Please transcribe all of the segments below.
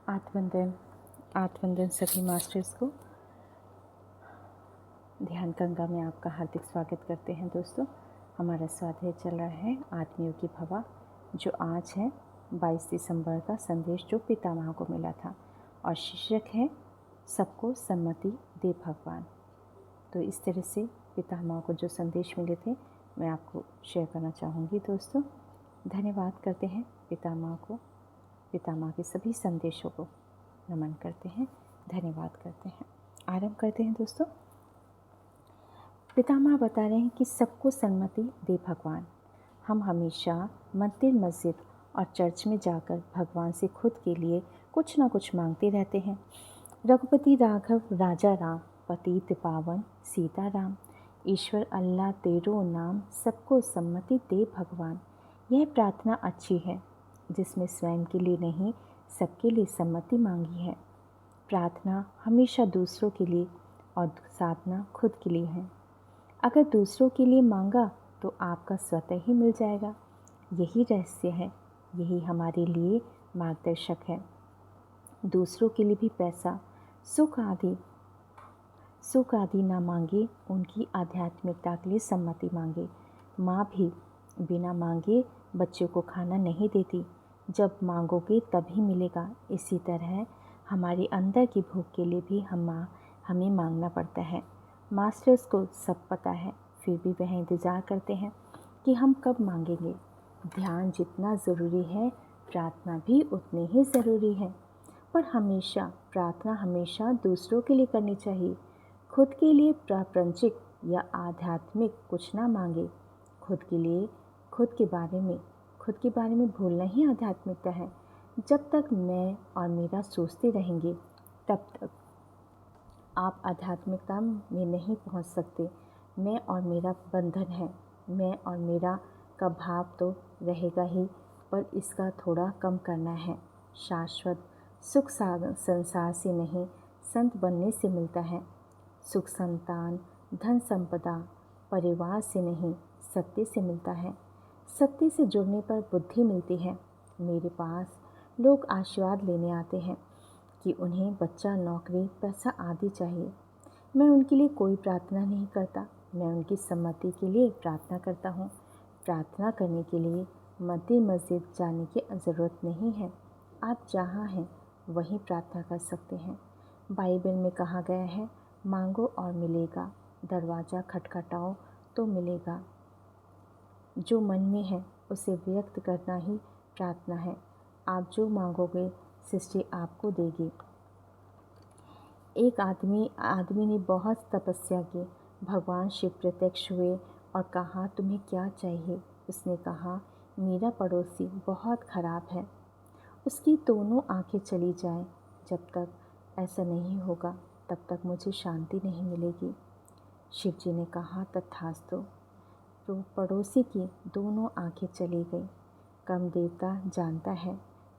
आत्मवंदन सभी मास्टर्स को ध्यान गंगा में आपका हार्दिक स्वागत करते हैं। दोस्तों, हमारा स्वाध्याय चल रहा है आत्मियों की भवा, जो आज है 22 दिसंबर का संदेश जो पितामह को मिला था, और शीर्षक है सबको सम्मति दे भगवान। तो इस तरह से पितामह को जो संदेश मिले थे मैं आपको शेयर करना चाहूँगी। दोस्तों, धन्यवाद करते हैं पितामह को, पितामह के सभी संदेशों को नमन करते हैं, धन्यवाद करते हैं। आरंभ करते हैं। दोस्तों, पितामह बता रहे हैं कि सबको सन्मति दे भगवान। हम हमेशा मंदिर, मस्जिद और चर्च में जाकर भगवान से खुद के लिए कुछ ना कुछ मांगते रहते हैं। रघुपति राघव राजा राम, पतित पावन सीता राम, ईश्वर अल्लाह तेरो नाम, सबको सम्मति दे भगवान। यह प्रार्थना अच्छी है, जिसमें स्वयं के लिए नहीं सबके लिए सम्मति मांगी है। प्रार्थना हमेशा दूसरों के लिए और साधना खुद के लिए है। अगर दूसरों के लिए मांगा तो आपका स्वतः ही मिल जाएगा। यही रहस्य है, यही हमारे लिए मार्गदर्शक है। दूसरों के लिए भी पैसा, सुख आदि ना मांगे, उनकी आध्यात्मिकता के लिए सम्मति मांगे। माँ भी बिना मांगे बच्चों को खाना नहीं देती, जब मांगोगे तभी मिलेगा। इसी तरह हमारे अंदर की भूख के लिए भी हमें मांगना पड़ता है। मास्टर्स को सब पता है, फिर भी वह इंतज़ार करते हैं कि हम कब मांगेंगे। ध्यान जितना ज़रूरी है, प्रार्थना भी उतनी ही ज़रूरी है, पर प्रार्थना हमेशा दूसरों के लिए करनी चाहिए। खुद के लिए प्रापंचिक या आध्यात्मिक कुछ ना मांगे। खुद के बारे में भूलना ही आध्यात्मिकता है। जब तक मैं और मेरा सोचते रहेंगे, तब तक आप आध्यात्मिकता में नहीं पहुंच सकते। मैं और मेरा बंधन है, मैं और मेरा का भाव तो रहेगा ही, पर इसका थोड़ा कम करना है। शाश्वत सुख संसार से नहीं, संत बनने से मिलता है। सुख संतान, धन संपदा, परिवार से नहीं, सत्य से मिलता है। सत्य से जुड़ने पर बुद्धि मिलती है। मेरे पास लोग आशीर्वाद लेने आते हैं कि उन्हें बच्चा, नौकरी, पैसा आदि चाहिए। मैं उनके लिए कोई प्रार्थना नहीं करता, मैं उनकी सम्मति के लिए प्रार्थना करता हूँ। प्रार्थना करने के लिए मंदिर, मस्जिद जाने की ज़रूरत नहीं है। आप जहाँ हैं वहीं प्रार्थना कर सकते हैं। बाइबल में कहा गया है, मांगो और मिलेगा, दरवाज़ा खटखटाओ तो मिलेगा। जो मन में है उसे व्यक्त करना ही प्रार्थना है। आप जो मांगोगे सृष्टि आपको देगी। एक आदमी ने बहुत तपस्या की। भगवान शिव प्रत्यक्ष हुए और कहा, तुम्हें क्या चाहिए? उसने कहा, मेरा पड़ोसी बहुत खराब है, उसकी दोनों आंखें चली जाएं। जब तक ऐसा नहीं होगा तब तक मुझे शांति नहीं मिलेगी। शिव जी ने कहा, तथास्तु। तो पड़ोसी की दोनों आंखें चली गई। कम देवता जानता है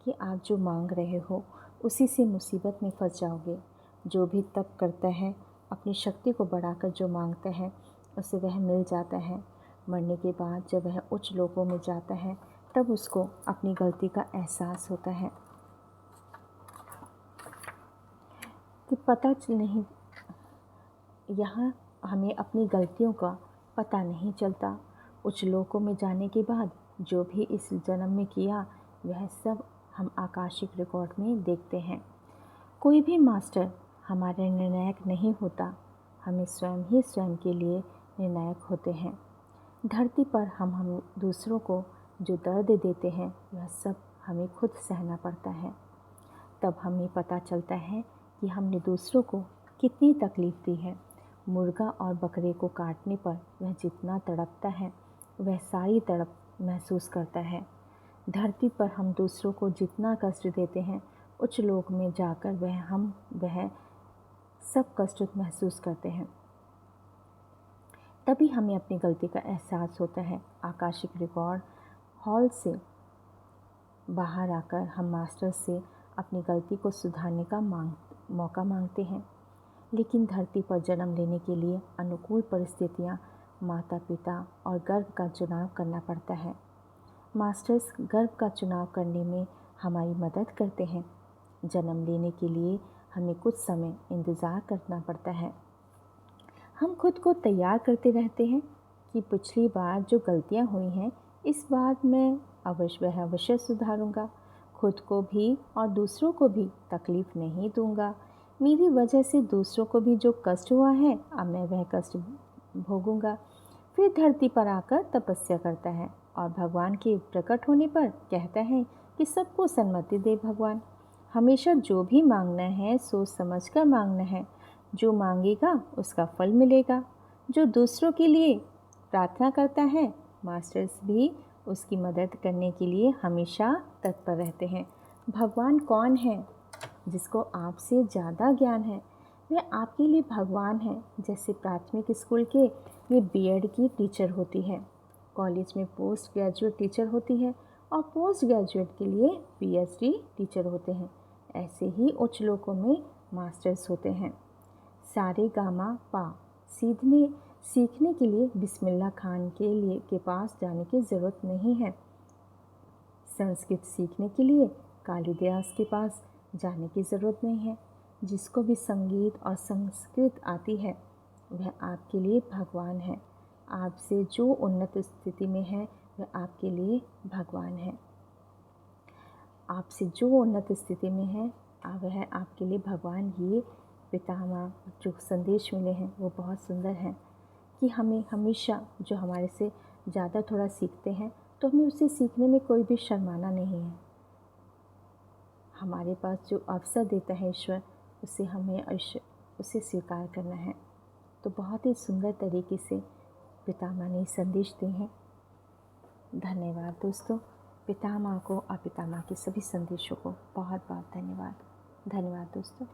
कि आप जो मांग रहे हो उसी से मुसीबत में फंस जाओगे। जो भी तप करता है, अपनी शक्ति को बढ़ाकर जो मांगता है, उसे वह मिल जाता है। मरने के बाद जब वह उच्च लोकों में जाता है, तब उसको अपनी गलती का एहसास होता है कि यहाँ हमें अपनी गलतियों का पता नहीं चलता। उच्च लोकों में जाने के बाद जो भी इस जन्म में किया, वह सब हम आकाशिक रिकॉर्ड में देखते हैं। कोई भी मास्टर हमारे निर्णायक नहीं होता, हमें स्वयं ही स्वयं के लिए निर्णायक होते हैं। धरती पर हम दूसरों को जो दर्द देते हैं, वह सब हमें खुद सहना पड़ता है। तब हमें पता चलता है कि हमने दूसरों को कितनी तकलीफ़ दी है। मुर्गा और बकरे को काटने पर वह जितना तड़पता है, वह सारी तड़प महसूस करता है। धरती पर हम दूसरों को जितना कष्ट देते हैं, उच्च लोक में जाकर वह सब कष्ट महसूस करते हैं। तभी हमें अपनी गलती का एहसास होता है। आकाशिक रिकॉर्ड हॉल से बाहर आकर हम मास्टर से अपनी गलती को सुधारने का मौका मांगते हैं। लेकिन धरती पर जन्म लेने के लिए अनुकूल परिस्थितियाँ, माता पिता और गर्भ का चुनाव करना पड़ता है। मास्टर्स गर्भ का चुनाव करने में हमारी मदद करते हैं। जन्म लेने के लिए हमें कुछ समय इंतज़ार करना पड़ता है। हम खुद को तैयार करते रहते हैं कि पिछली बार जो गलतियां हुई हैं इस बार मैं अवश्य सुधारूंगा, खुद को भी और दूसरों को भी तकलीफ़ नहीं दूंगा। मेरी वजह से दूसरों को भी जो कष्ट हुआ है अब मैं वह कष्ट भोगूंगा। फिर धरती पर आकर तपस्या करता है और भगवान के प्रकट होने पर कहता है कि सबको सन्मति दे भगवान। हमेशा जो भी मांगना है सोच समझ कर मांगना है। जो मांगेगा उसका फल मिलेगा। जो दूसरों के लिए प्रार्थना करता है मास्टर्स भी उसकी मदद करने के लिए हमेशा तत्पर रहते हैं। भगवान कौन है? जिसको आपसे ज़्यादा ज्ञान है वह आपके लिए भगवान है। जैसे प्राथमिक स्कूल के ये बीएड की टीचर होती है, कॉलेज में पोस्ट ग्रेजुएट टीचर होती है और पोस्ट ग्रेजुएट के लिए पीएचडी टीचर होते हैं। ऐसे ही उच्च लोकों में मास्टर्स होते हैं। सारे गामा पा सीखने के लिए बिस्मिल्लाह खान के पास जाने की ज़रूरत नहीं है। संस्कृत सीखने के लिए कालिदास के पास जाने की ज़रूरत नहीं है। जिसको भी संगीत और संस्कृत आती है वह आपके लिए भगवान है। आपसे जो उन्नत स्थिति में है वह आपके लिए भगवान है। आपसे जो उन्नत स्थिति में है वह आपके लिए भगवान। ये पितामह जो संदेश मिले हैं वो बहुत सुंदर हैं कि हमें हमेशा जो हमारे से ज़्यादा थोड़ा सीखते हैं तो हमें उसे सीखने में कोई भी शर्माना नहीं है। हमारे पास जो अवसर देता है ईश्वर उसे स्वीकार करना है। तो बहुत ही सुंदर तरीके से पितामह ने संदेश दिए हैं। धन्यवाद दोस्तों। पितामह को और पितामह के सभी संदेशों को बहुत बहुत धन्यवाद। धन्यवाद दोस्तों।